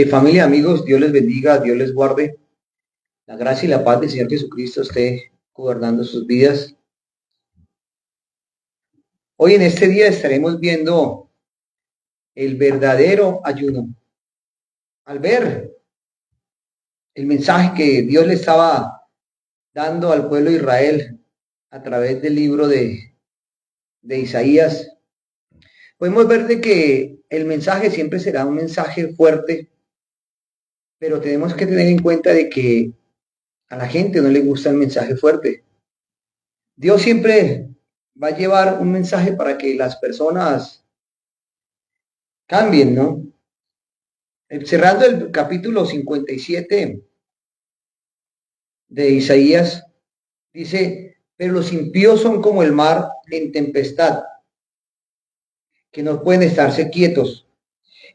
Familia, amigos, Dios les bendiga, Dios les guarde. La gracia y la paz del Señor Jesucristo esté gobernando sus vidas. Hoy en este día estaremos viendo el verdadero ayuno. Al ver el mensaje que Dios le estaba dando al pueblo de Israel a través del libro de Isaías, podemos ver de que el mensaje siempre será un mensaje fuerte, pero tenemos que tener en cuenta de que a la gente no le gusta el mensaje fuerte. Dios siempre va a llevar un mensaje para que las personas cambien, ¿no? Cerrando el capítulo 57 de Isaías, dice, pero los impíos son como el mar en tempestad, que no pueden estarse quietos,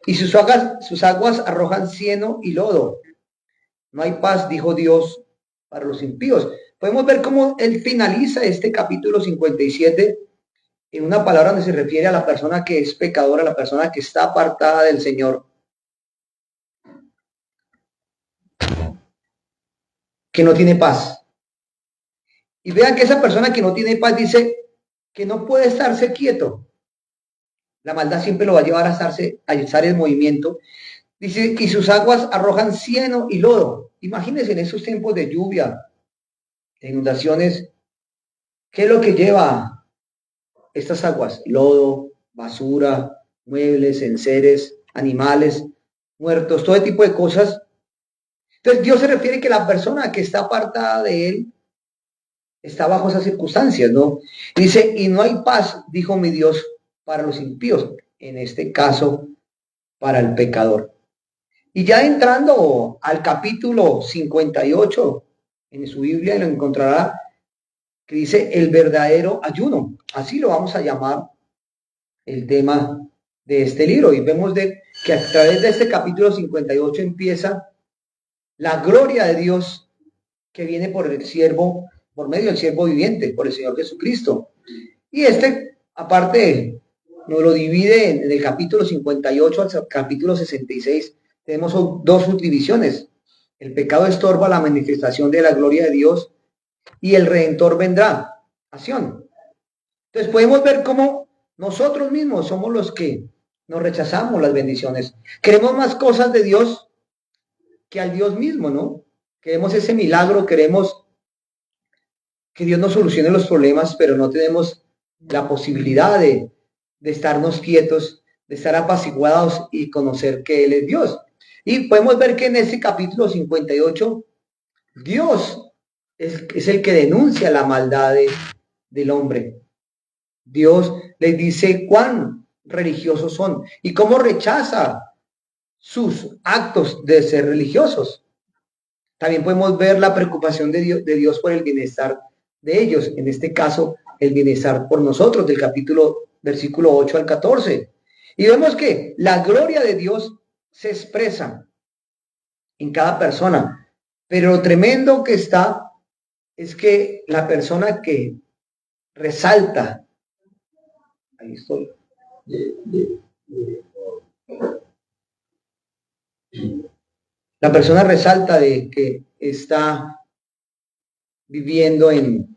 y sus aguas arrojan cieno y lodo. No hay paz, dijo Dios, para los impíos. Podemos ver cómo él finaliza este capítulo 57 en una palabra donde se refiere a la persona que es pecadora, a la persona que está apartada del Señor, que no tiene paz. Y vean que esa persona que no tiene paz dice que no puede estarse quieto. La maldad siempre lo va a llevar a estar en movimiento. Dice, y sus aguas arrojan cieno y lodo. Imagínense en esos tiempos de lluvia, de inundaciones, ¿qué es lo que lleva estas aguas? Lodo, basura, muebles, enseres, animales, muertos, todo tipo de cosas. Entonces Dios se refiere que la persona que está apartada de él está bajo esas circunstancias, ¿no? Dice, y no hay paz, dijo mi Dios, para los impíos, en este caso, para el pecador. Y ya entrando al capítulo 58, en su Biblia lo encontrará, que dice el verdadero ayuno. Así lo vamos a llamar el tema de este libro. Y vemos que a través de este capítulo 58 empieza la gloria de Dios que viene por medio del siervo viviente, por el Señor Jesucristo. Y aparte, nos lo divide en el capítulo 58 al capítulo 66. Tenemos dos subdivisiones. El pecado estorba la manifestación de la gloria de Dios y el Redentor vendrá. Acción. Entonces podemos ver cómo nosotros mismos somos los que nos rechazamos las bendiciones. Queremos más cosas de Dios que al Dios mismo, ¿no? Queremos ese milagro, queremos que Dios nos solucione los problemas, pero no tenemos la posibilidad de estarnos quietos, de estar apaciguados y conocer que Él es Dios. Y podemos ver que en este capítulo 58, Dios es el que denuncia la maldad del hombre. Dios les dice cuán religiosos son y cómo rechaza sus actos de ser religiosos. También podemos ver la preocupación de Dios por el bienestar de ellos, en este caso, el bienestar por nosotros, versículo 8 al 14. Y vemos que la gloria de Dios se expresa en cada persona, pero lo tremendo que está es que la persona que resalta, ahí estoy, la persona resalta de que está viviendo en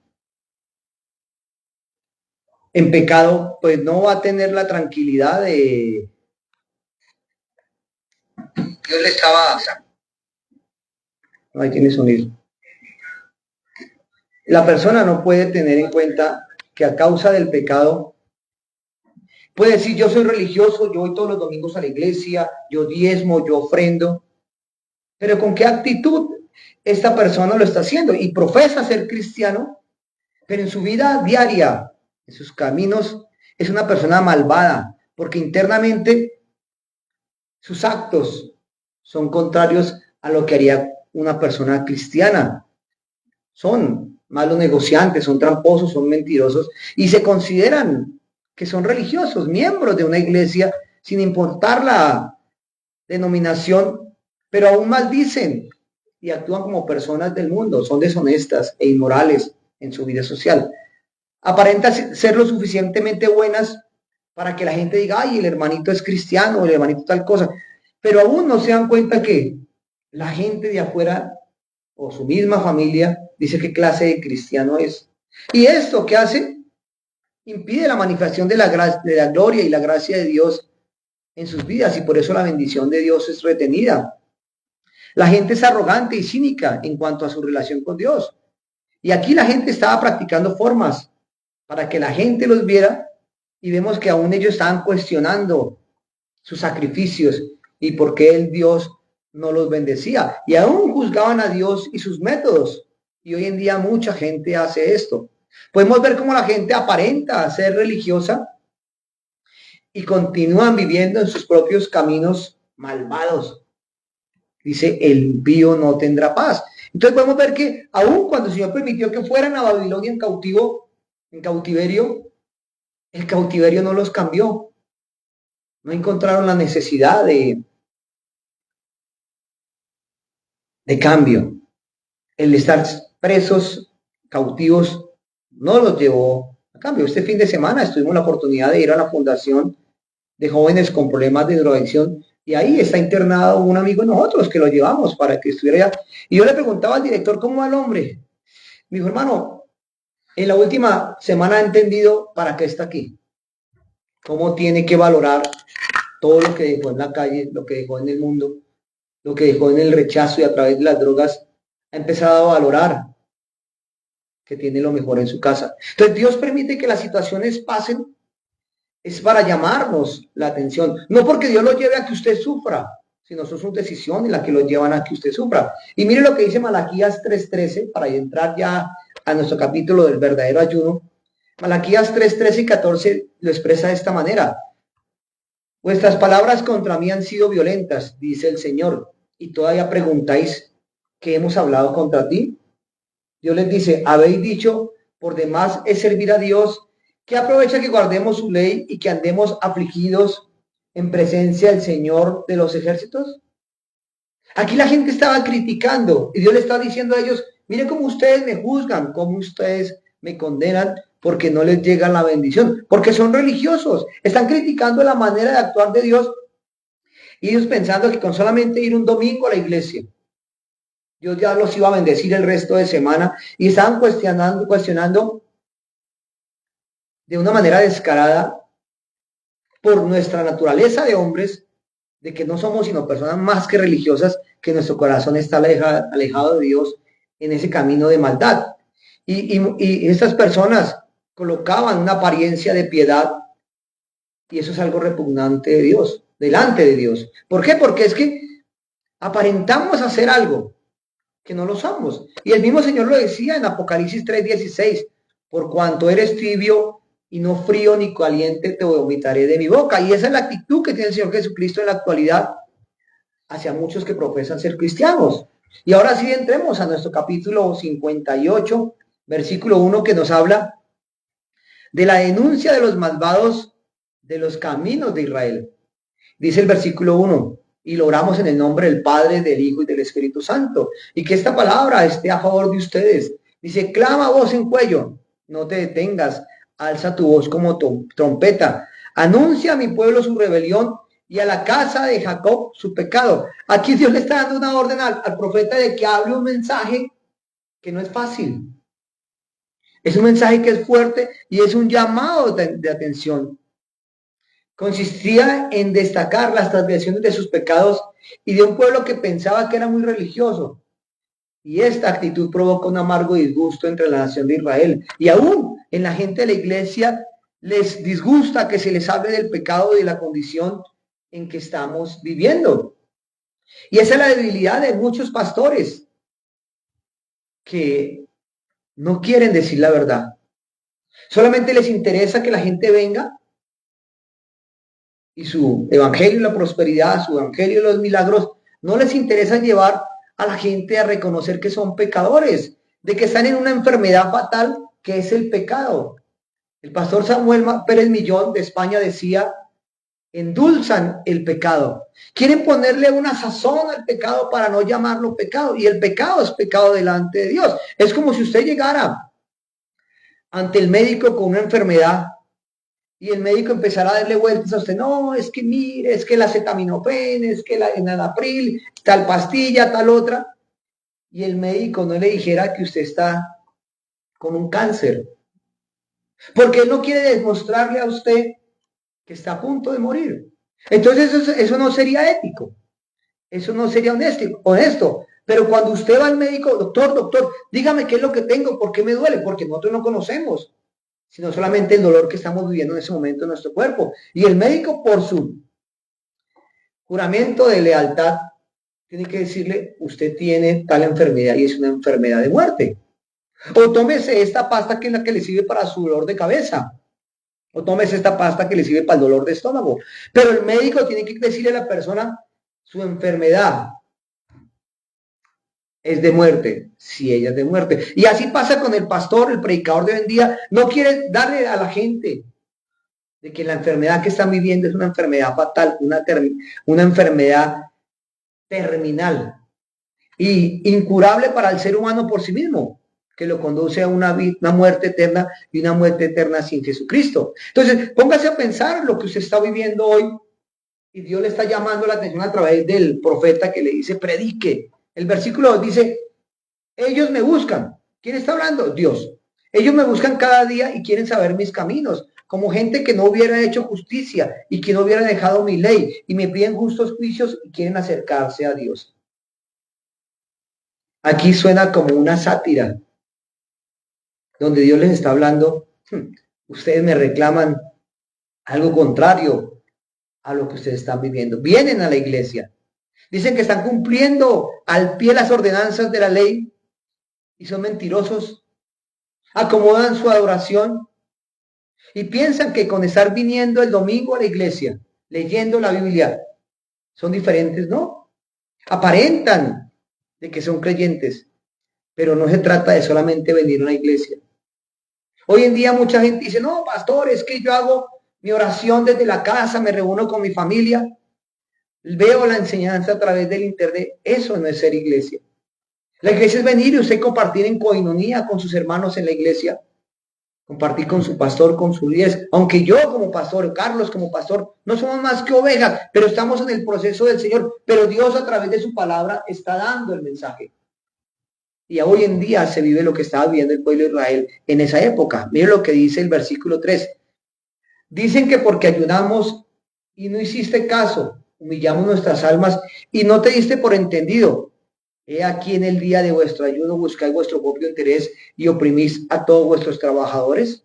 pecado, pues no va a tener la tranquilidad de Dios le estaba. Ahí tiene sonido. La persona no puede tener en cuenta que a causa del pecado puede decir, yo soy religioso, yo voy todos los domingos a la iglesia, yo diezmo, yo ofrendo, pero ¿con qué actitud esta persona lo está haciendo? Y profesa ser cristiano, pero en su vida diaria, en sus caminos, es una persona malvada, porque internamente sus actos son contrarios a lo que haría una persona cristiana. Son malos negociantes, son tramposos, son mentirosos y se consideran que son religiosos, miembros de una iglesia, sin importar la denominación, pero aún maldicen y actúan como personas del mundo, son deshonestas e inmorales en su vida social. Aparentan ser lo suficientemente buenas para que la gente diga, ay, el hermanito es cristiano, el hermanito tal cosa, pero aún no se dan cuenta que la gente de afuera o su misma familia dice qué clase de cristiano es. ¿Y esto qué hace? Impide la manifestación de la gloria y la gracia de Dios en sus vidas, y por eso la bendición de Dios es retenida. La gente es arrogante y cínica en cuanto a su relación con Dios. Y aquí la gente estaba practicando formas para que la gente los viera, y vemos que aún ellos estaban cuestionando sus sacrificios y por qué el Dios no los bendecía. Y aún juzgaban a Dios y sus métodos. Y hoy en día mucha gente hace esto. Podemos ver cómo la gente aparenta ser religiosa y continúan viviendo en sus propios caminos malvados. Dice, el impío no tendrá paz. Entonces podemos ver que aun cuando el Señor permitió que fueran a Babilonia en cautiverio, el cautiverio no los cambió. No encontraron la necesidad de cambio. El estar presos, cautivos, no los llevó a cambio. Este fin de semana tuvimos la oportunidad de ir a la fundación de jóvenes con problemas de drogadicción, y ahí está internado un amigo de nosotros que lo llevamos para que estuviera allá. Y yo le preguntaba al director cómo va el hombre. Me dijo, hermano, en la última semana ha entendido para qué está aquí, cómo tiene que valorar todo lo que dejó en la calle, lo que dejó en el mundo, lo que dejó en el rechazo, y a través de las drogas ha empezado a valorar que tiene lo mejor en su casa. Entonces Dios permite que las situaciones pasen, es para llamarnos la atención, no porque Dios lo lleve a que usted sufra, sino eso es una decisión en la que lo llevan a que usted sufra. Y mire lo que dice Malaquías 3:13, para entrar ya a nuestro capítulo del verdadero ayuno. Malaquías 3:13 y 14 lo expresa de esta manera: vuestras palabras contra mí han sido violentas, dice el Señor, y todavía preguntáis, ¿qué hemos hablado contra ti? Dios les dice, habéis dicho, por demás es servir a Dios, ¿qué aprovecha que guardemos su ley y que andemos afligidos en presencia del Señor de los ejércitos? Aquí la gente estaba criticando y Dios le estaba diciendo a ellos, miren cómo ustedes me juzgan, cómo ustedes me condenan, porque no les llega la bendición, porque son religiosos, están criticando la manera de actuar de Dios, y ellos pensando que con solamente ir un domingo a la iglesia, Dios ya los iba a bendecir el resto de semana, y estaban cuestionando de una manera descarada, por nuestra naturaleza de hombres, de que no somos sino personas más que religiosas, que nuestro corazón está alejado de Dios en ese camino de maldad. Y estas personas colocaban una apariencia de piedad, y eso es algo repugnante de Dios, delante de Dios. ¿Por qué? Porque es que aparentamos hacer algo que no lo somos. Y el mismo Señor lo decía en Apocalipsis 3:16, por cuanto eres tibio y no frío ni caliente, te vomitaré de mi boca. Y esa es la actitud que tiene el Señor Jesucristo en la actualidad hacia muchos que profesan ser cristianos. Y ahora sí entremos a nuestro capítulo 58, versículo 1, que nos habla de la denuncia de los malvados de los caminos de Israel. Dice el versículo 1, y lo oramos en el nombre del Padre, del Hijo y del Espíritu Santo, y que esta palabra esté a favor de ustedes. Dice, clama voz en cuello, no te detengas, alza tu voz como trompeta, anuncia a mi pueblo su rebelión y a la casa de Jacob su pecado. Aquí Dios le está dando una orden al profeta de que hable un mensaje que no es fácil. Es un mensaje que es fuerte y es un llamado de atención. Consistía en destacar las transgresiones de sus pecados y de un pueblo que pensaba que era muy religioso. Y esta actitud provoca un amargo disgusto entre la nación de Israel. Y aún en la gente de la iglesia les disgusta que se les hable del pecado y de la condición en que estamos viviendo. Y esa es la debilidad de muchos pastores que no quieren decir la verdad. Solamente les interesa que la gente venga y su evangelio y la prosperidad, su evangelio y los milagros, no les interesa llevar a la gente a reconocer que son pecadores, de que están en una enfermedad fatal que es el pecado. El pastor Samuel Pérez Millón de España decía, endulzan el pecado. Quieren ponerle una sazón al pecado para no llamarlo pecado, y el pecado es pecado delante de Dios. Es como si usted llegara ante el médico con una enfermedad y el médico empezará a darle vueltas a usted, no, es que mire, es que el acetaminofén, es que la enalapril, tal pastilla, tal otra, y el médico no le dijera que usted está con un cáncer, porque él no quiere demostrarle a usted que está a punto de morir. Entonces eso no sería ético, eso no sería honesto. Pero cuando usted va al médico, doctor, dígame qué es lo que tengo, por qué me duele, porque nosotros no conocemos, sino solamente el dolor que estamos viviendo en ese momento en nuestro cuerpo. Y el médico, por su juramento de lealtad, tiene que decirle, usted tiene tal enfermedad y es una enfermedad de muerte. O tómese esta pasta que es la que le sirve para su dolor de cabeza. O tómese esta pasta que le sirve para el dolor de estómago. Pero el médico tiene que decirle a la persona, su enfermedad es de muerte, si ella es de muerte. Y así pasa con el pastor, el predicador de hoy en día, no quiere darle a la gente de que la enfermedad que están viviendo es una enfermedad fatal, una enfermedad terminal y incurable para el ser humano por sí mismo, que lo conduce a una muerte eterna y una muerte eterna sin Jesucristo. Entonces, póngase a pensar lo que usted está viviendo hoy y Dios le está llamando la atención a través del profeta que le dice, predique. El versículo 2 dice, ellos me buscan. ¿Quién está hablando? Dios. Ellos me buscan cada día y quieren saber mis caminos, como gente que no hubiera hecho justicia y que no hubiera dejado mi ley, y me piden justos juicios y quieren acercarse a Dios. Aquí suena como una sátira, donde Dios les está hablando, ustedes me reclaman algo contrario a lo que ustedes están viviendo. Vienen a la iglesia, dicen que están cumpliendo al pie las ordenanzas de la ley y son mentirosos, acomodan su adoración y piensan que con estar viniendo el domingo a la iglesia, leyendo la Biblia, son diferentes, ¿no? Aparentan de que son creyentes, pero no se trata de solamente venir a una iglesia. Hoy en día mucha gente dice, no, pastor, es que yo hago mi oración desde la casa, me reúno con mi familia, veo la enseñanza a través del internet. Eso no es ser iglesia. La iglesia es venir y usted compartir en coinonía con sus hermanos en la iglesia, compartir con su pastor, con su líder. Aunque yo como pastor, Carlos como pastor, no somos más que ovejas, pero estamos en el proceso del Señor. Pero Dios a través de su palabra está dando el mensaje. Y hoy en día se vive lo que estaba viviendo el pueblo de Israel en esa época. Mire lo que dice el versículo 3. Dicen que porque ayunamos y no hiciste caso, humillamos nuestras almas y no te diste por entendido. He aquí en el día de vuestro ayuno buscáis vuestro propio interés y oprimís a todos vuestros trabajadores.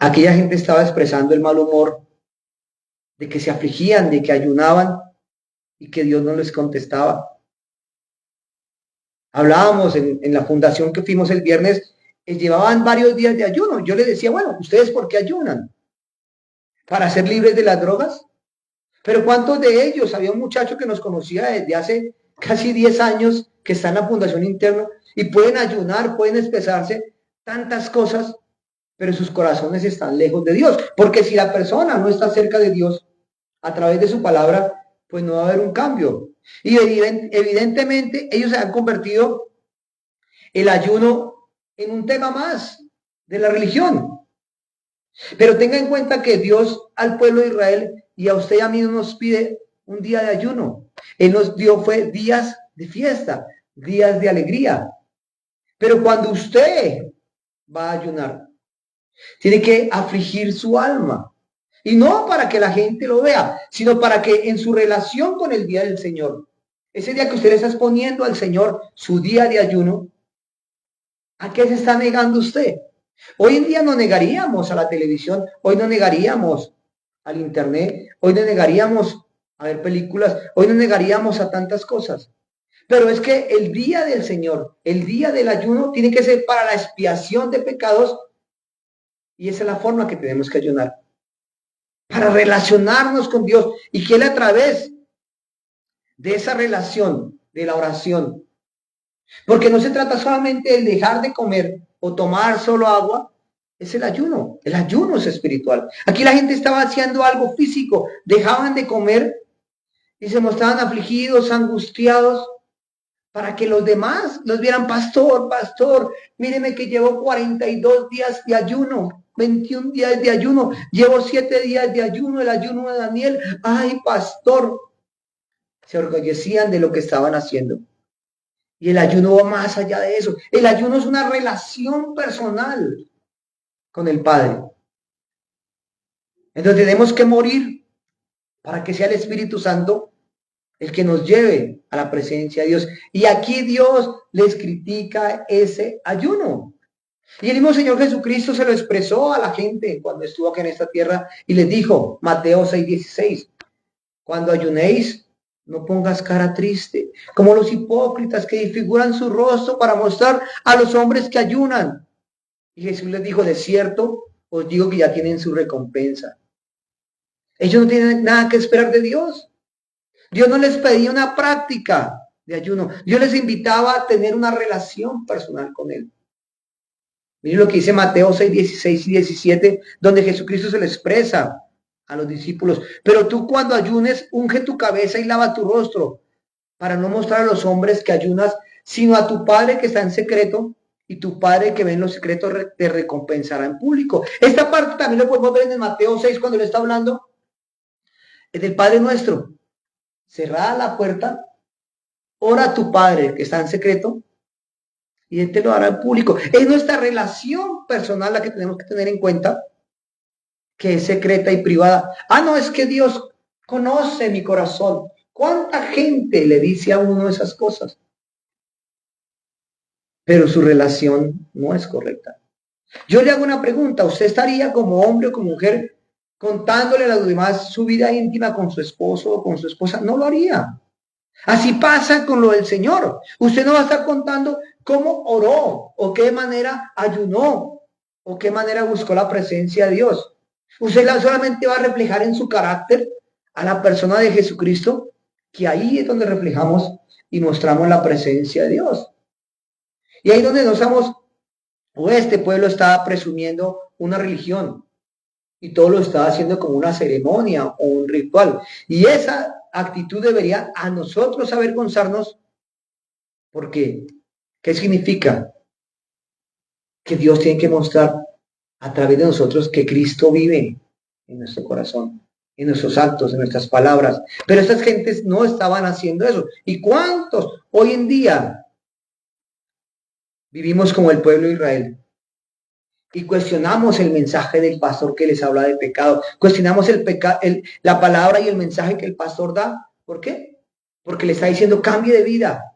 Aquella gente estaba expresando el mal humor de que se afligían, de que ayunaban y que Dios no les contestaba. Hablábamos en la fundación que fuimos el viernes, llevaban varios días de ayuno. Yo les decía, bueno, ¿ustedes por qué ayunan? ¿Para ser libres de las drogas? Pero ¿cuántos de ellos? Había un muchacho que nos conocía desde hace casi 10 años que está en la fundación interna y pueden ayunar, pueden expresarse tantas cosas, pero sus corazones están lejos de Dios. Porque si la persona no está cerca de Dios, a través de su palabra, pues no va a haber un cambio. Y evidentemente ellos se han convertido el ayuno en un tema más de la religión. Pero tenga en cuenta que Dios al pueblo de Israel y a usted y a mí no nos pide un día de ayuno. Él nos dio fue días de fiesta, días de alegría. Pero cuando usted va a ayunar, tiene que afligir su alma. Y no para que la gente lo vea, sino para que en su relación con el día del Señor, ese día que usted le está exponiendo al Señor su día de ayuno, ¿a qué se está negando usted? Hoy en día no negaríamos a la televisión, hoy no negaríamos al internet, hoy no negaríamos a ver películas, hoy no negaríamos a tantas cosas. Pero es que el día del Señor, el día del ayuno, tiene que ser para la expiación de pecados y esa es la forma que tenemos que ayunar. Para relacionarnos con Dios y que Él a través de esa relación, de la oración, porque no se trata solamente de dejar de comer o tomar solo agua, es el ayuno es espiritual. Aquí la gente estaba haciendo algo físico, dejaban de comer y se mostraban afligidos, angustiados, para que los demás los vieran, pastor, míreme que llevo 42 días de ayuno, 21 días de ayuno, llevo 7 días de ayuno, el ayuno de Daniel. Ay, pastor, se orgullecían de lo que estaban haciendo. Y el ayuno va más allá de eso. El ayuno es una relación personal con el Padre. Entonces tenemos que morir para que sea el Espíritu Santo el que nos lleve a la presencia de Dios. Y aquí Dios les critica ese ayuno. Y el mismo Señor Jesucristo se lo expresó a la gente cuando estuvo aquí en esta tierra y les dijo, Mateo 6:16, cuando ayunéis, no pongas cara triste, como los hipócritas que disfiguran su rostro para mostrar a los hombres que ayunan. Y Jesús les dijo, de cierto, os digo que ya tienen su recompensa. Ellos no tienen nada que esperar de Dios. Dios no les pedía una práctica de ayuno. Dios les invitaba a tener una relación personal con Él. Miren lo que dice Mateo 6:16 y 17, donde Jesucristo se le expresa a los discípulos. Pero tú cuando ayunes, unge tu cabeza y lava tu rostro, para no mostrar a los hombres que ayunas, sino a tu Padre que está en secreto, y tu Padre que ve en los secretos te recompensará en público. Esta parte también lo podemos ver en Mateo 6 cuando le está hablando del Padre nuestro. Cerrada la puerta, ora a tu Padre que está en secreto, y Él te lo hará en público. Es nuestra relación personal la que tenemos que tener en cuenta, que es secreta y privada. Ah, no, es que Dios conoce mi corazón. ¿Cuánta gente le dice a uno esas cosas? Pero su relación no es correcta. Yo le hago una pregunta. ¿Usted estaría como hombre o como mujer contándole a los demás su vida íntima con su esposo o con su esposa? No lo haría. Así pasa con lo del Señor. Usted no va a estar contando cómo oró o qué manera ayunó o qué manera buscó la presencia de Dios. Usted solamente va a reflejar en su carácter a la persona de Jesucristo, que ahí es donde reflejamos y mostramos la presencia de Dios. Y ahí donde no estamos, o este pueblo está presumiendo una religión y todo lo está haciendo como una ceremonia o un ritual. Y esa actitud debería a nosotros avergonzarnos, porque ¿qué significa? Que Dios tiene que mostrar a través de nosotros que Cristo vive en nuestro corazón, en nuestros actos, en nuestras palabras. Pero estas gentes no estaban haciendo eso. ¿Y cuántos hoy en día vivimos como el pueblo de Israel? Y cuestionamos el mensaje del pastor que les habla de pecado. Cuestionamos la palabra y el mensaje que el pastor da. ¿Por qué? Porque le está diciendo cambie de vida.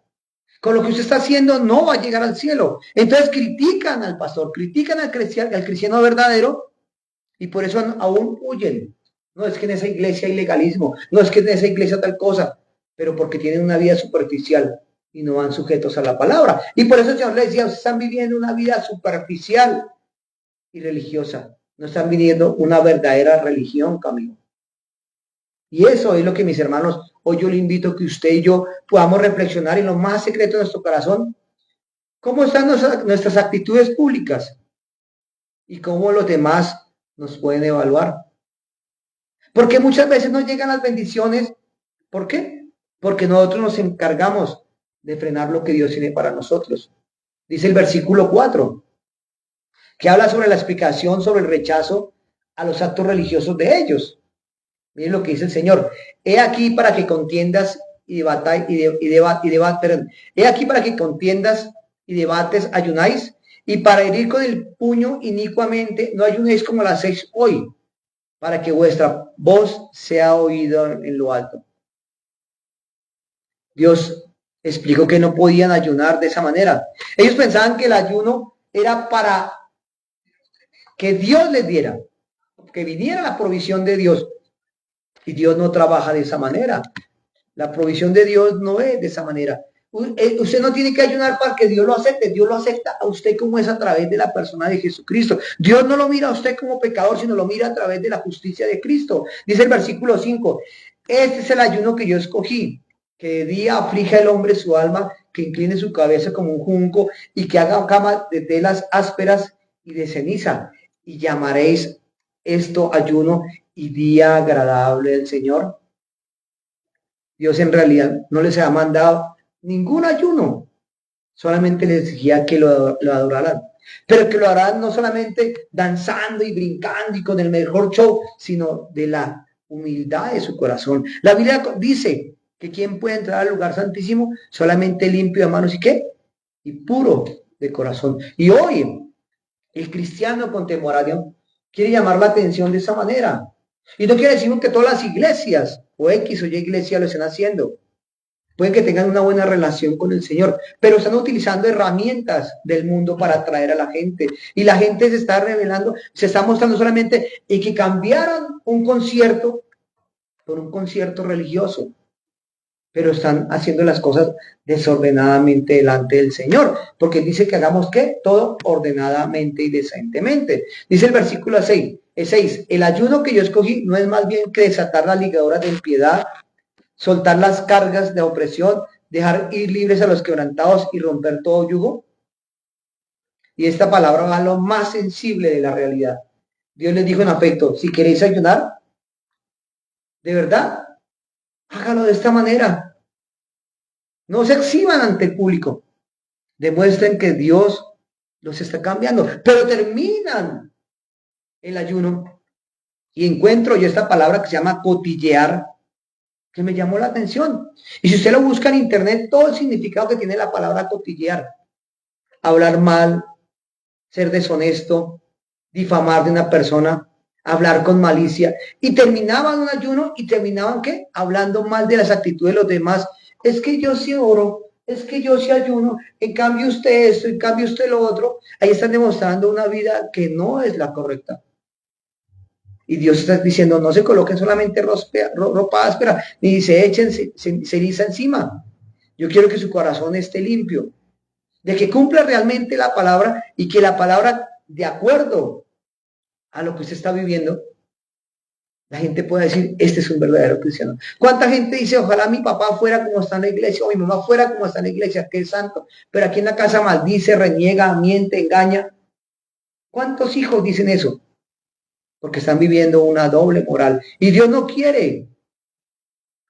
Con lo que usted está haciendo no va a llegar al cielo. Entonces critican al pastor, critican al cristiano verdadero, y por eso aún huyen. No es que en esa iglesia hay legalismo, no es que en esa iglesia tal cosa, pero porque tienen una vida superficial y no van sujetos a la palabra. Y por eso el Señor les decía, ustedes están viviendo una vida superficial y religiosa. No están viviendo una verdadera religión, Camilo. Y eso es lo que, mis hermanos, hoy yo le invito a que usted y yo podamos reflexionar en lo más secreto de nuestro corazón. ¿Cómo están nuestras actitudes públicas? Y cómo los demás nos pueden evaluar. Porque muchas veces no llegan las bendiciones. ¿Por qué? Porque nosotros nos encargamos de frenar lo que Dios tiene para nosotros. Dice el versículo 4, que habla sobre la explicación sobre el rechazo a los actos religiosos de ellos. Miren lo que dice el Señor. He aquí para que contiendas y debatáis He aquí para que contiendas y debates, ayunáis, y para herir con el puño inicuamente no ayunéis como lo hacéis hoy, para que vuestra voz sea oída en lo alto. Dios explicó que no podían ayunar de esa manera. Ellos pensaban que el ayuno era para que Dios les diera, que viniera la provisión de Dios. Y Dios no trabaja de esa manera. La provisión de Dios no es de esa manera. Usted no tiene que ayunar para que Dios lo acepte. Dios lo acepta a usted como es a través de la persona de Jesucristo. Dios no lo mira a usted como pecador, sino lo mira a través de la justicia de Cristo. Dice el versículo 5, este es el ayuno que yo escogí, que de día aflija el hombre su alma, que incline su cabeza como un junco y que haga cama de telas ásperas y de ceniza. Y llamaréis esto ayuno y día agradable del Señor. Dios en realidad no les ha mandado ningún ayuno, solamente les exigía que lo adoraran. pero que lo harán no solamente danzando y brincando y con el mejor show, sino de la humildad de su corazón. La Biblia dice que quien puede entrar al lugar santísimo, solamente limpio de manos y qué, y puro de corazón. Y hoy el cristiano contemporáneo quiere llamar la atención de esa manera. Y no quiere decir que todas las iglesias o X o Y iglesia lo estén haciendo. Pueden que tengan una buena relación con el Señor, pero están utilizando herramientas del mundo para atraer a la gente. Y la gente se está revelando, se está mostrando solamente y que cambiaron un concierto por un concierto religioso, pero están haciendo las cosas desordenadamente delante del Señor, porque dice que hagamos ¿qué? Todo ordenadamente y decentemente. Dice el versículo 6, el ayuno que yo escogí no es más bien que desatar las ligaduras de impiedad, soltar las cargas de opresión, dejar ir libres a los quebrantados y romper todo yugo. Y esta palabra va a lo más sensible de la realidad. Dios les dijo en afecto, si queréis ayunar, de verdad, hágalo de esta manera. No se exhiban ante el público. Demuestren que Dios los está cambiando. Pero terminan el ayuno. Y encuentro yo esta palabra que se llama cotillear, que me llamó la atención. Y si usted lo busca en internet, todo el significado que tiene la palabra cotillear. Hablar mal, ser deshonesto, difamar de una persona, hablar con malicia. Y terminaban un ayuno y terminaban ¿qué? Hablando mal de las actitudes de los demás. Es que yo sí oro, es que yo sí ayuno, en cambio usted esto, en cambio usted lo otro. Ahí están demostrando una vida que no es la correcta. Y Dios está diciendo, no se coloquen solamente ropa áspera, ni se echen ceniza encima. Yo quiero que su corazón esté limpio, de que cumpla realmente la palabra y que la palabra, de acuerdo a lo que usted está viviendo, la gente pueda decir, este es un verdadero cristiano. ¿Cuánta gente dice, ojalá mi papá fuera como está en la iglesia, o mi mamá fuera como está en la iglesia, que es santo, pero aquí en la casa maldice, reniega, miente, engaña? ¿Cuántos hijos dicen eso? Porque están viviendo una doble moral. Y Dios no quiere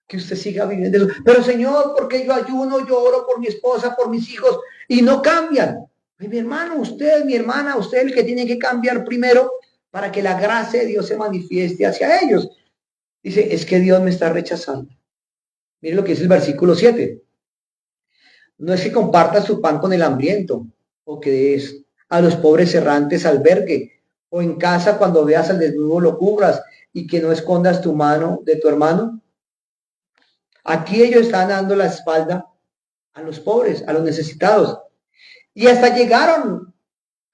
que usted siga viviendo eso. Pero Señor, porque yo ayuno, yo oro por mi esposa, por mis hijos, y no cambian. Pues, mi hermano, usted, mi hermana, usted es el que tiene que cambiar primero para que la gracia de Dios se manifieste hacia ellos. Dice, es que Dios me está rechazando. Mire lo que dice el versículo 7. No es que compartas tu pan con el hambriento, o que des a los pobres errantes albergue, o en casa cuando veas al desnudo lo cubras, y que no escondas tu mano de tu hermano. Aquí ellos están dando la espalda a los pobres, a los necesitados. Y hasta llegaron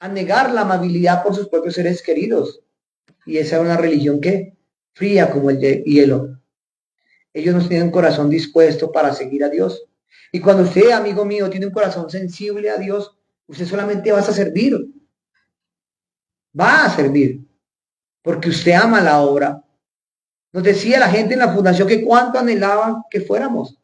a negar la amabilidad por sus propios seres queridos. Y esa era una religión que fría como el hielo. Ellos no tenían corazón dispuesto para seguir a Dios. Y cuando usted, amigo mío, tiene un corazón sensible a Dios, usted solamente va a servir. Va a servir. Porque usted ama la obra. Nos decía la gente en la fundación que cuánto anhelaban que fuéramos.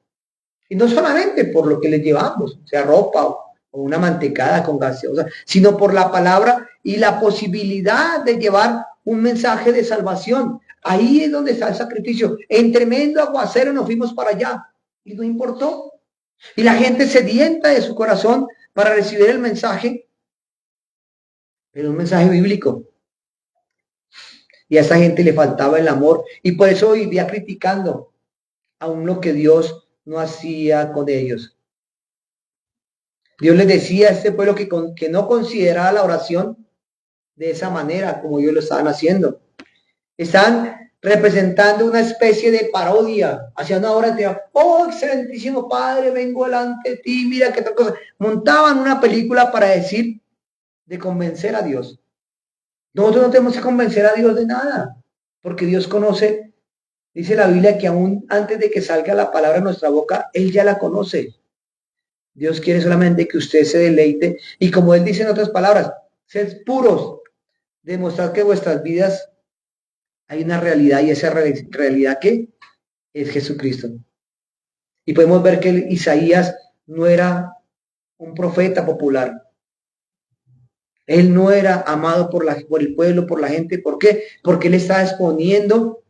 Y no solamente por lo que les llevamos, sea ropa o una mantecada con gaseosa, sino por la palabra y la posibilidad de llevar un mensaje de salvación. Ahí es donde está el sacrificio. En tremendo aguacero nos fuimos para allá y no importó. Y la gente sedienta de su corazón para recibir el mensaje, pero un mensaje bíblico. Y a esa gente le faltaba el amor y por eso vivía criticando aún lo que Dios no hacía con ellos. Dios les decía a este pueblo que no consideraba la oración de esa manera como ellos lo estaban haciendo. Están representando una especie de parodia hacia una obra de oh, excelentísimo Padre, vengo delante de ti, mira qué tal cosa. Montaban una película para decir de convencer a Dios. Nosotros no tenemos que convencer a Dios de nada, porque Dios conoce, dice la Biblia, que aún antes de que salga la palabra en nuestra boca, Él ya la conoce. Dios quiere solamente que usted se deleite y, como Él dice en otras palabras, sed puros, demostrar que en vuestras vidas hay una realidad y esa realidad que es Jesucristo. Y podemos ver que Isaías no era un profeta popular. Él no era amado por el pueblo, por la gente. ¿Por qué? Porque él estaba exponiendo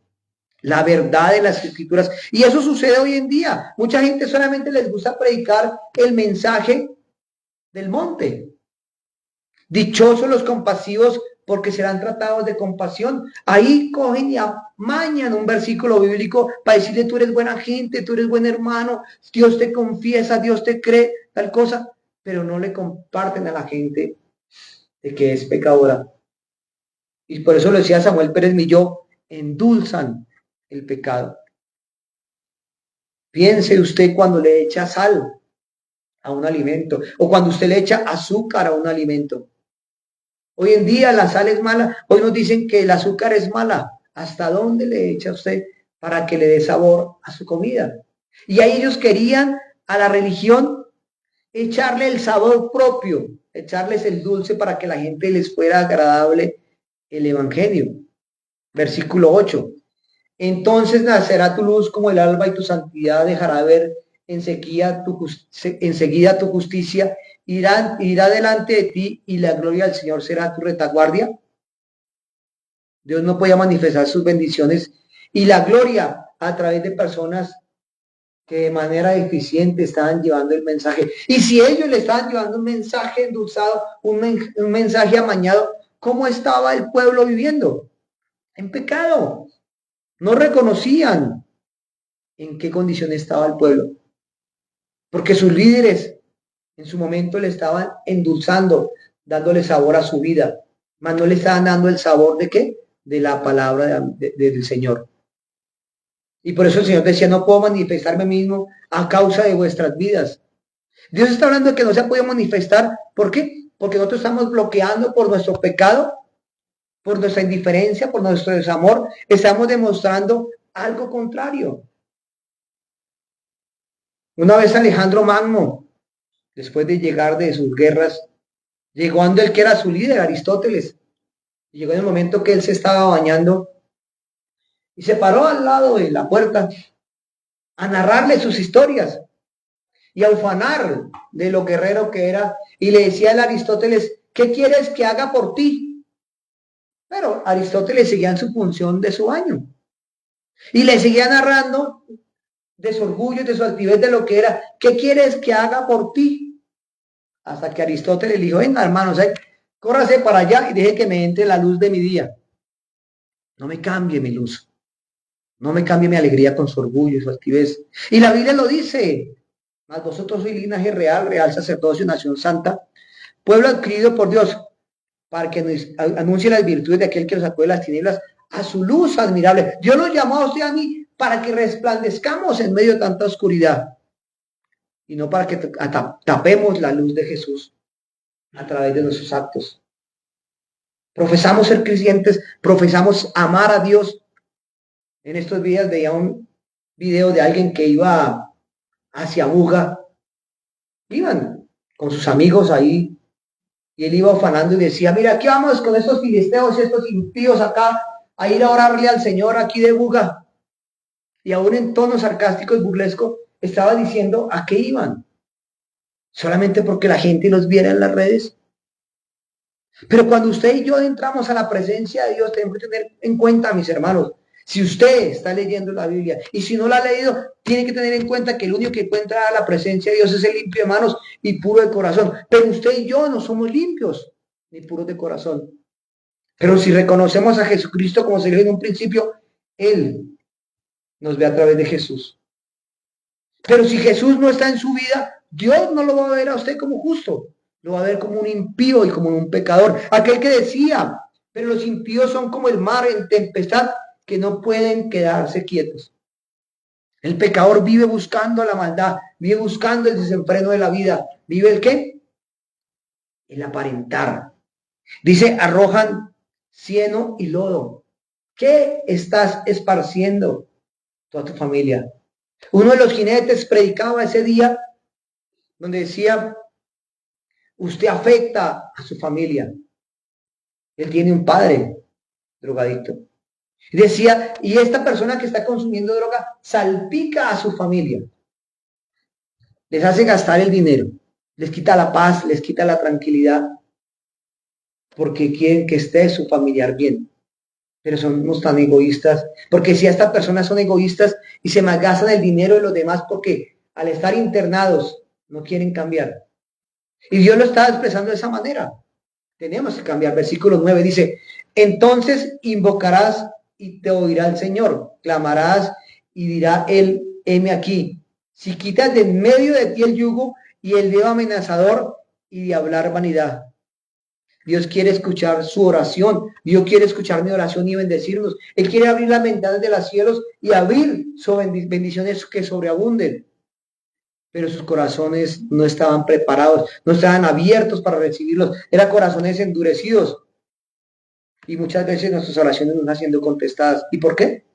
la verdad de las escrituras. Y eso sucede hoy en día. Mucha gente solamente les gusta predicar el mensaje del monte. Dichosos los compasivos, porque serán tratados de compasión. Ahí cogen y amañan un versículo bíblico para decirle: tú eres buena gente, tú eres buen hermano, Dios te confiesa, Dios te cree, tal cosa, pero no le comparten a la gente de que es pecadora. Y por eso lo decía Samuel Pérez Milló: endulzan el pecado. Piense usted cuando le echa sal a un alimento, o cuando usted le echa azúcar a un alimento. Hoy en día la sal es mala. Hoy nos dicen que el azúcar es mala. ¿Hasta dónde le echa usted para que le dé sabor a su comida? Y ahí ellos querían a la religión echarle el sabor propio, echarles el dulce para que la gente les fuera agradable el evangelio. Versículo 8. Entonces nacerá tu luz como el alba y tu santidad dejará ver enseguida tu justicia. Irá delante de ti y la gloria del Señor será tu retaguardia. Dios no podía manifestar sus bendiciones y la gloria a través de personas que de manera eficiente estaban llevando el mensaje. Y si ellos le estaban llevando un mensaje endulzado, un mensaje amañado, ¿cómo estaba el pueblo viviendo? En pecado. No reconocían en qué condición estaba el pueblo, porque sus líderes en su momento le estaban endulzando, dándole sabor a su vida, mas no le estaban dando el sabor de qué, de la palabra del Señor. Y por eso el Señor decía: no puedo manifestarme mismo a causa de vuestras vidas. Dios está hablando de que no se puede manifestar. ¿Por qué? Porque nosotros estamos bloqueando por nuestro pecado, por nuestra indiferencia, por nuestro desamor. Estamos demostrando algo contrario. Una vez Alejandro Magno, después de llegar de sus guerras, llegó ante el que era su líder, Aristóteles. Y llegó en el momento que él se estaba bañando y se paró al lado de la puerta a narrarle sus historias y a ufanar de lo guerrero que era. Y le decía a Aristóteles: ¿qué quieres que haga por ti? Pero Aristóteles seguía en su función de su baño. Y le seguía narrando de su orgullo, de su altivez, de lo que era. ¿Qué quieres que haga por ti? Hasta que Aristóteles le dijo: venga, hermanos, córrase para allá y deje que me entre la luz de mi día. No me cambie mi luz. No me cambie mi alegría con su orgullo y su altivez. Y la Biblia lo dice: mas vosotros sois linaje real, real sacerdocio, nación santa, pueblo adquirido por Dios, para que nos anuncie las virtudes de aquel que nos sacó de las tinieblas a su luz admirable. Dios nos llamó a usted y a mí para que resplandezcamos en medio de tanta oscuridad, y no para que tapemos la luz de Jesús a través de nuestros actos. Profesamos ser creyentes, profesamos amar a Dios. En estos días veía un video de alguien que iba hacia Buga. Iban con sus amigos ahí y él iba ufanando y decía: mira, aquí vamos con estos filisteos y estos impíos acá a ir a orarle al Señor aquí de Buga. Y aún en tono sarcástico y burlesco estaba diciendo a qué iban, solamente porque la gente los viera en las redes. Pero cuando usted y yo entramos a la presencia de Dios, tenemos que tener en cuenta, mis hermanos, si usted está leyendo la Biblia y si no la ha leído, tiene que tener en cuenta que el único que puede entrar a la presencia de Dios es el limpio de manos y puro de corazón. Pero usted y yo no somos limpios ni puros de corazón. Pero si reconocemos a Jesucristo, como se dijo en un principio, Él nos ve a través de Jesús. Pero si Jesús no está en su vida, Dios no lo va a ver a usted como justo. Lo va a ver como un impío y como un pecador. Aquel que decía: pero los impíos son como el mar en tempestad, que no pueden quedarse quietos. El pecador vive buscando la maldad, vive buscando el desenfreno de la vida. ¿Vive el qué? El aparentar. Dice: arrojan cieno y lodo. ¿Qué estás esparciendo toda tu familia? Uno de los jinetes predicaba ese día donde decía: usted afecta a su familia. Él tiene un padre drogadicto. Y decía: y esta persona que está consumiendo droga salpica a su familia. Les hace gastar el dinero, les quita la paz, les quita la tranquilidad, porque quieren que esté su familiar bien. Pero somos tan egoístas, porque si estas personas son egoístas y se malgastan el dinero de los demás porque al estar internados no quieren cambiar. Y Dios lo está expresando de esa manera. Tenemos que cambiar. Versículo 9 dice, entonces invocarás y te oirá el Señor, clamarás y dirá él, heme aquí. Si quitas de en medio de ti el yugo y el dedo amenazador y de hablar vanidad. Dios quiere escuchar su oración. Dios quiere escuchar mi oración y bendecirnos. Él quiere abrir las ventanas de los cielos y abrir bendiciones que sobreabunden. Pero sus corazones no estaban preparados, no estaban abiertos para recibirlos. Eran corazones endurecidos. Y muchas veces nuestras oraciones no están siendo contestadas. ¿Y por qué?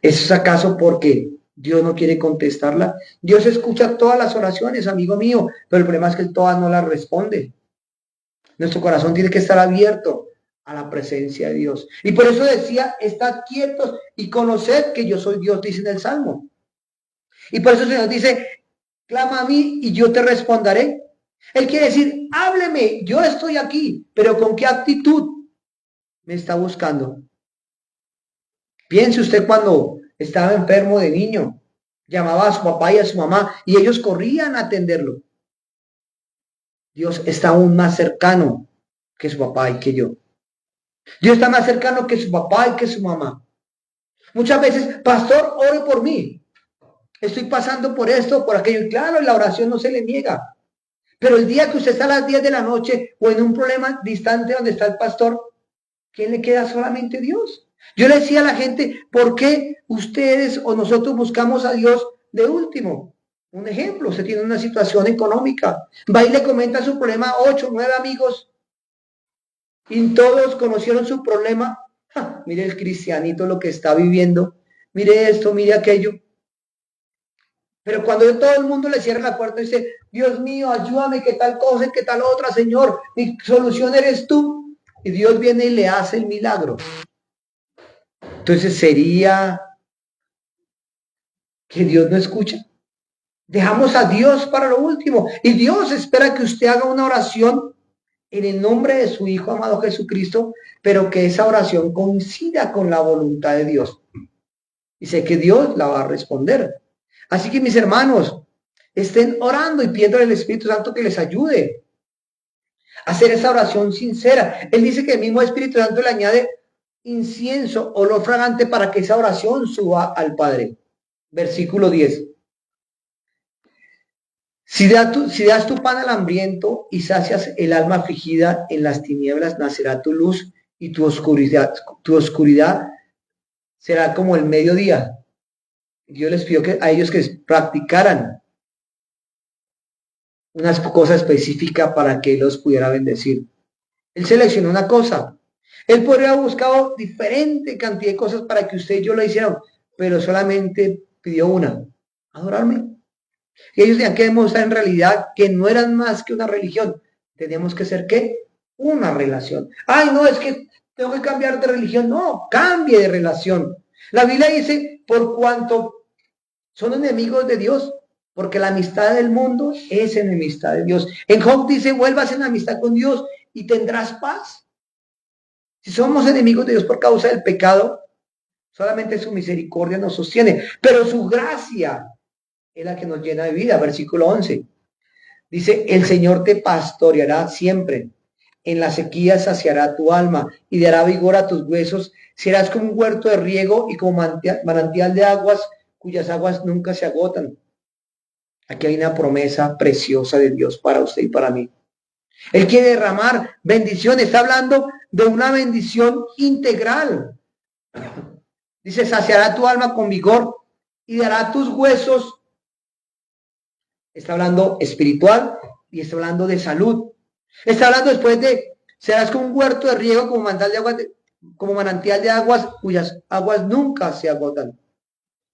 ¿Es acaso porque Dios no quiere contestarla? Dios escucha todas las oraciones, amigo mío, pero el problema es que Él todas no las responde. Nuestro corazón tiene que estar abierto a la presencia de Dios. Y por eso decía, estad quietos y conoced que yo soy Dios, dice en el Salmo. Y por eso el Señor dice, clama a mí y yo te responderé. Él quiere decir, hábleme, yo estoy aquí, pero ¿con qué actitud me está buscando? Piense usted cuando estaba enfermo de niño, llamaba a su papá y a su mamá y ellos corrían a atenderlo. Dios está aún más cercano que su papá y que yo. Dios está más cercano que su papá y que su mamá. Muchas veces, pastor, ore por mí. Estoy pasando por esto, por aquello. Y claro, la oración no se le niega. Pero el día que usted está a las 10 de la noche o en un problema distante donde está el pastor, ¿quién le queda? Solamente Dios. Yo le decía a la gente, ¿por qué ustedes o nosotros buscamos a Dios de último? Un ejemplo, usted tiene una situación económica, va y le comenta su problema a 8, 9 amigos y todos conocieron su problema. Mire el cristianito lo que está viviendo, mire esto, mire aquello. Pero cuando todo el mundo le cierra la puerta y dice, Dios mío, ayúdame, que tal cosa, que tal otra, Señor, mi solución eres tú. Y Dios viene y le hace el milagro. Entonces sería que Dios no escucha. Dejamos a Dios para lo último. Y Dios espera que usted haga una oración en el nombre de su Hijo amado Jesucristo, pero que esa oración coincida con la voluntad de Dios. Y sé que Dios la va a responder. Así que mis hermanos, estén orando y pidiendo al Espíritu Santo que les ayude a hacer esa oración sincera. Él dice que el mismo Espíritu Santo le añade incienso, olor fragante para que esa oración suba al Padre. Versículo 10. Si das tu pan al hambriento y sacias el alma afligida, en las tinieblas nacerá tu luz y tu oscuridad será como el mediodía. Dios les pidió a ellos que practicaran una cosa específica para que Él los pudiera bendecir. Él seleccionó una cosa. Él podría haber buscado diferente cantidad de cosas para que usted y yo lo hicieran, pero solamente pidió una: adorarme. Y ellos tenían que demostrar en realidad que no eran más que una religión. Tenemos que ser, ¿qué? Una relación. Ay, no, es que tengo que cambiar de religión. No, cambie de relación. La Biblia dice, por cuanto son enemigos de Dios, porque la amistad del mundo es enemistad de Dios. En Job dice, vuelvas en amistad con Dios y tendrás paz. Si somos enemigos de Dios por causa del pecado, solamente su misericordia nos sostiene, pero su gracia es la que nos llena de vida. Versículo 11. Dice, el Señor te pastoreará siempre. En la sequía saciará tu alma y dará vigor a tus huesos. Serás como un huerto de riego y como manantial de aguas cuyas aguas nunca se agotan. Aquí hay una promesa preciosa de Dios para usted y para mí. Él quiere derramar bendición. Está hablando de una bendición integral. Dice, saciará tu alma con vigor y dará tus huesos. Está hablando espiritual y está hablando de salud. Está hablando después de, serás como un huerto de riego, como manantial de aguas cuyas aguas nunca se agotan.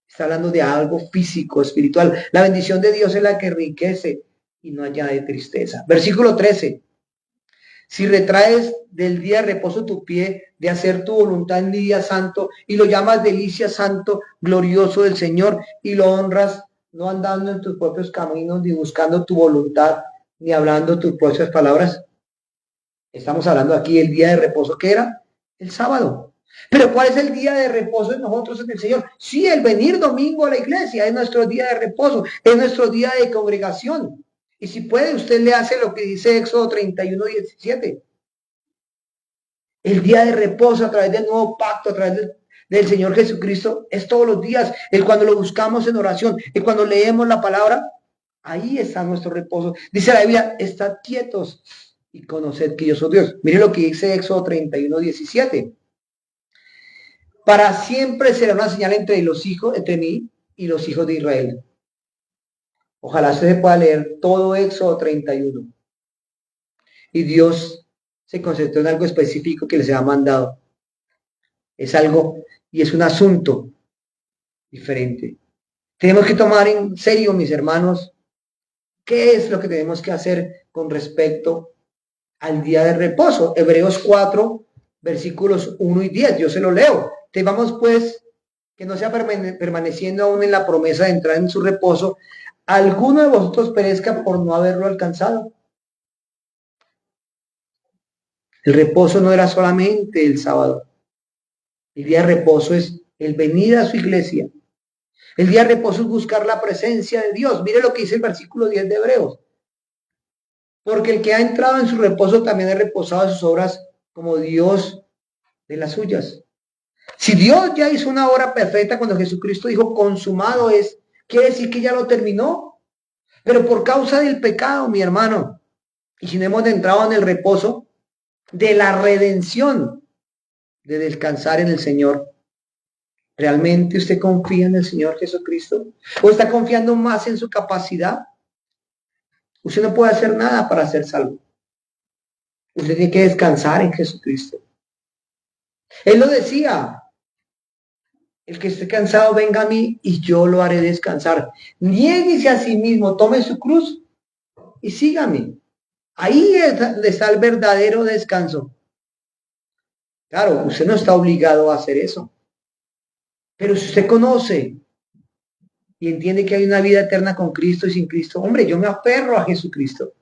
Está hablando de algo físico, espiritual. La bendición de Dios es la que enriquece y no añade tristeza. Versículo 13. Si retraes del día de reposo tu pie de hacer tu voluntad en mi día santo y lo llamas delicia santo, glorioso del Señor, y lo honras no andando en tus propios caminos, ni buscando tu voluntad, ni hablando tus propias palabras. Estamos hablando aquí del día de reposo, ¿qué era? El sábado. Pero ¿cuál es el día de reposo de nosotros en el Señor? Sí, el venir domingo a la iglesia es nuestro día de reposo, es nuestro día de congregación. Y si puede, usted le hace lo que dice Éxodo 31:17. El día de reposo a través del nuevo pacto, a través del Señor Jesucristo, es todos los días. Es cuando lo buscamos en oración, es cuando leemos la palabra. Ahí está nuestro reposo. Dice la Biblia, estad quietos y conoced que yo soy Dios. Mire lo que dice Éxodo 31:17. Para siempre será una señal entre mí y los hijos de Israel. Ojalá usted pueda leer todo Éxodo 31. Y Dios se concentró en algo específico que les ha mandado. Es algo y es un asunto diferente. Tenemos que tomar en serio, mis hermanos, qué es lo que tenemos que hacer con respecto al día de reposo. Hebreos 4, versículos 1 y 10. Yo se lo leo. Te vamos pues, que no sea permaneciendo aún en la promesa de entrar en su reposo, alguno de vosotros perezca por no haberlo alcanzado. El reposo no era solamente el sábado. El día de reposo es el venir a su iglesia. El día de reposo es buscar la presencia de Dios. Mire lo que dice el versículo 10 de Hebreos. Porque el que ha entrado en su reposo también ha reposado de sus obras como Dios de las suyas. Si Dios ya hizo una obra perfecta cuando Jesucristo dijo consumado es, quiere decir que ya lo terminó. Pero por causa del pecado, mi hermano, y si no hemos entrado en el reposo de la redención, de descansar en el Señor, ¿realmente usted confía en el Señor Jesucristo? ¿O está confiando más en su capacidad? Usted no puede hacer nada para ser salvo. Usted tiene que descansar en Jesucristo. Él lo decía, el que esté cansado venga a mí y yo lo haré descansar. Niéguese a sí mismo, tome su cruz y sígame. Ahí está el verdadero descanso. Claro, usted no está obligado a hacer eso. Pero si usted conoce y entiende que hay una vida eterna con Cristo y sin Cristo, hombre, yo me aferro a Jesucristo.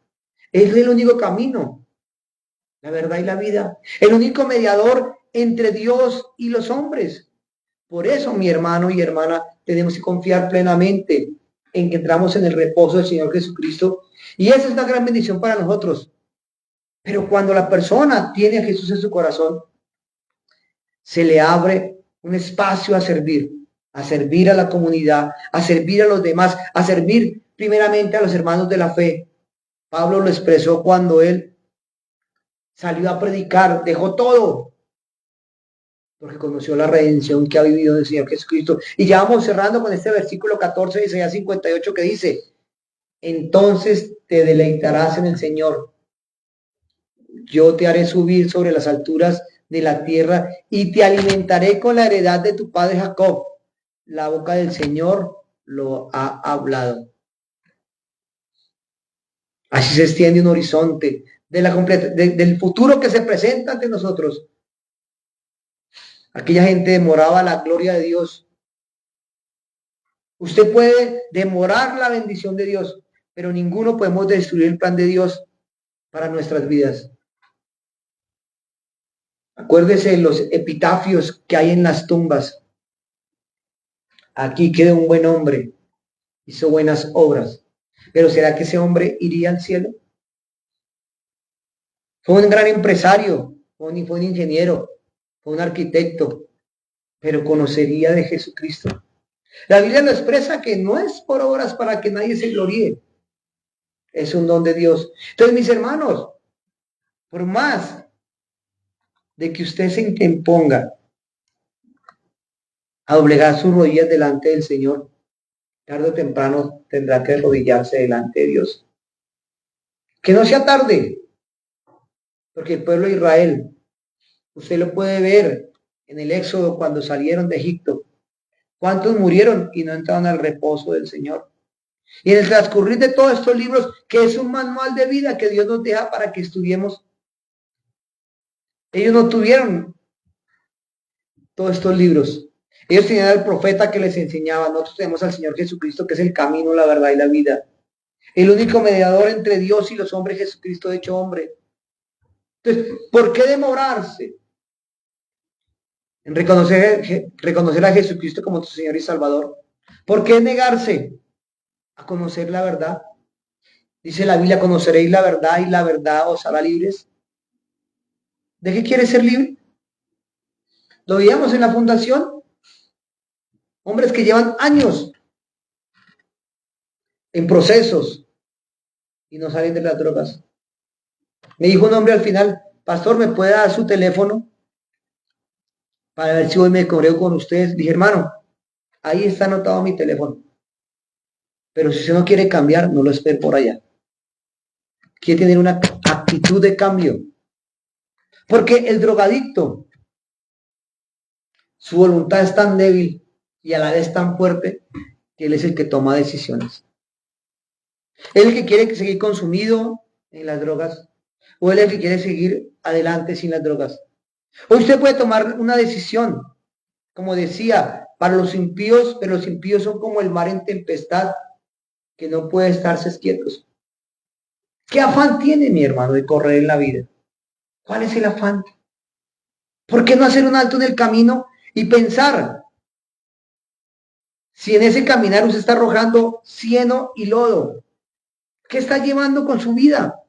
Es el único camino, la verdad y la vida. El único mediador entre Dios y los hombres. Por eso, mi hermano y hermana, tenemos que confiar plenamente en que entramos en el reposo del Señor Jesucristo. Y esa es una gran bendición para nosotros. Pero cuando la persona tiene a Jesús en su corazón, se le abre un espacio a servir a la comunidad, a servir a los demás, a servir primeramente a los hermanos de la fe. Pablo lo expresó cuando él salió a predicar, dejó todo, porque conoció la redención que ha vivido el Señor Jesucristo. Y ya vamos cerrando con este versículo 14 de Isaías 58 que dice, entonces te deleitarás en el Señor. Yo te haré subir sobre las alturas de la tierra y te alimentaré con la heredad de tu padre Jacob. La boca del Señor lo ha hablado. Así se extiende un horizonte del futuro que se presenta ante nosotros. Aquella gente demoraba la gloria de Dios. Usted puede demorar la bendición de Dios, pero ninguno podemos destruir el plan de Dios para nuestras vidas. Acuérdese de los epitafios que hay en las tumbas. Aquí queda un buen hombre, hizo buenas obras, pero ¿será que ese hombre iría al cielo? Fue un gran empresario, fue un ingeniero, fue un arquitecto, pero conocería de Jesucristo. La Biblia lo expresa que no es por obras para que nadie se gloríe, es un don de Dios. Entonces, mis hermanos, por más de que usted se interponga a doblegar sus rodillas delante del Señor, tarde o temprano tendrá que arrodillarse delante de Dios. Que no sea tarde, porque el pueblo de Israel, usted lo puede ver en el Éxodo cuando salieron de Egipto. ¿Cuántos murieron y no entraron al reposo del Señor? Y en el transcurrir de todos estos libros, que es un manual de vida que Dios nos deja para que estudiemos, ellos no tuvieron todos estos libros. Ellos tenían al profeta que les enseñaba. Nosotros tenemos al Señor Jesucristo, que es el camino, la verdad y la vida. El único mediador entre Dios y los hombres, Jesucristo hecho hombre. Entonces, ¿por qué demorarse en reconocer a Jesucristo como tu Señor y Salvador? ¿Por qué negarse a conocer la verdad? Dice la Biblia, conoceréis la verdad y la verdad os hará libres. ¿De qué quieres ser libre? Lo veíamos en la fundación. Hombres que llevan años en procesos y no salen de las drogas. Me dijo un hombre al final, pastor, ¿me puede dar su teléfono para ver si hoy me correo con ustedes? Dije, hermano, ahí está anotado mi teléfono. Pero si usted no quiere cambiar, no lo espere por allá. Quiere tener una actitud de cambio. Porque el drogadicto, su voluntad es tan débil y a la vez tan fuerte que él es el que toma decisiones. Él es el que quiere seguir consumido en las drogas o él es el que quiere seguir adelante sin las drogas. Hoy usted puede tomar una decisión, como decía, para los impíos, pero los impíos son como el mar en tempestad que no puede estarse quietos. ¿Qué afán tiene mi hermano de correr en la vida? ¿Cuál es el afán? ¿Por qué no hacer un alto en el camino y pensar si en ese caminar usted está arrojando cieno y lodo? ¿Qué está llevando con su vida?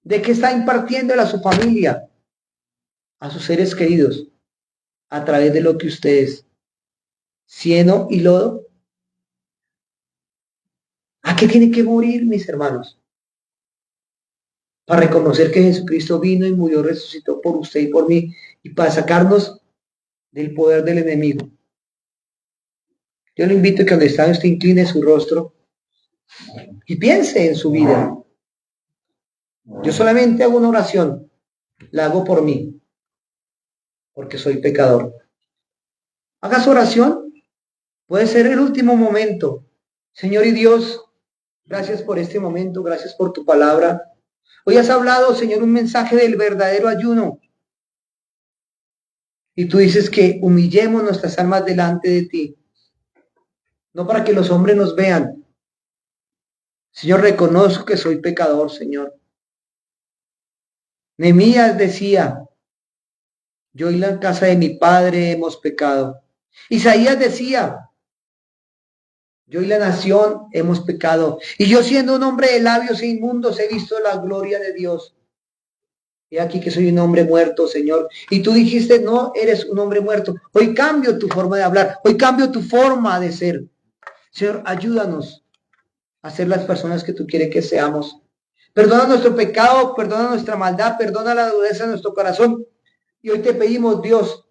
¿De qué está impartiendo a su familia, a sus seres queridos, a través de lo que usted es? ¿Cieno y lodo? ¿A qué tiene que morir, mis hermanos? Para reconocer que Jesucristo vino y murió, resucitó por usted y por mí, y para sacarnos del poder del enemigo. Yo le invito a que donde está usted incline su rostro y piense en su vida. Yo solamente hago una oración, la hago por mí, porque soy pecador. Haga su oración, puede ser el último momento. Señor y Dios, gracias por este momento, gracias por tu palabra. Hoy has hablado, Señor, un mensaje del verdadero ayuno. Y tú dices que humillemos nuestras almas delante de ti. No para que los hombres nos vean. Señor, reconozco que soy pecador, Señor. Nehemías decía, yo y la casa de mi padre hemos pecado. Isaías decía, yo y la nación hemos pecado. Y yo siendo un hombre de labios e inmundos he visto la gloria de Dios. He aquí que soy un hombre muerto, Señor. Y tú dijiste, no eres un hombre muerto. Hoy cambio tu forma de hablar. Hoy cambio tu forma de ser. Señor, ayúdanos a ser las personas que tú quieres que seamos. Perdona nuestro pecado, perdona nuestra maldad, perdona la dureza de nuestro corazón. Y hoy te pedimos, Dios,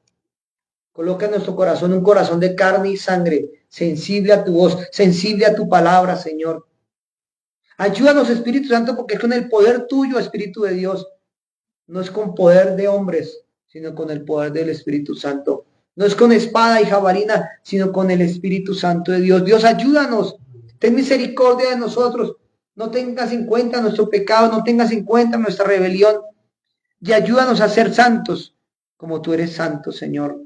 coloca en nuestro corazón un corazón de carne y sangre, sensible a tu voz, sensible a tu palabra, Señor. Ayúdanos, Espíritu Santo, porque es con el poder tuyo, Espíritu de Dios. No es con poder de hombres, sino con el poder del Espíritu Santo. No es con espada y jabalina, sino con el Espíritu Santo de Dios. Dios, ayúdanos. Ten misericordia de nosotros. No tengas en cuenta nuestro pecado, no tengas en cuenta nuestra rebelión. Y ayúdanos a ser santos, como tú eres santo, Señor.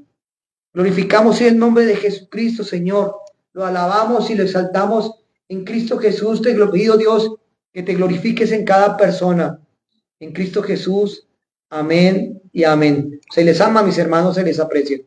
Glorificamos el nombre de Jesucristo, Señor. Lo alabamos y lo exaltamos en Cristo Jesús. Te pido, Dios, que te glorifiques en cada persona. En Cristo Jesús. Amén y amén. Se les ama, mis hermanos, se les aprecia.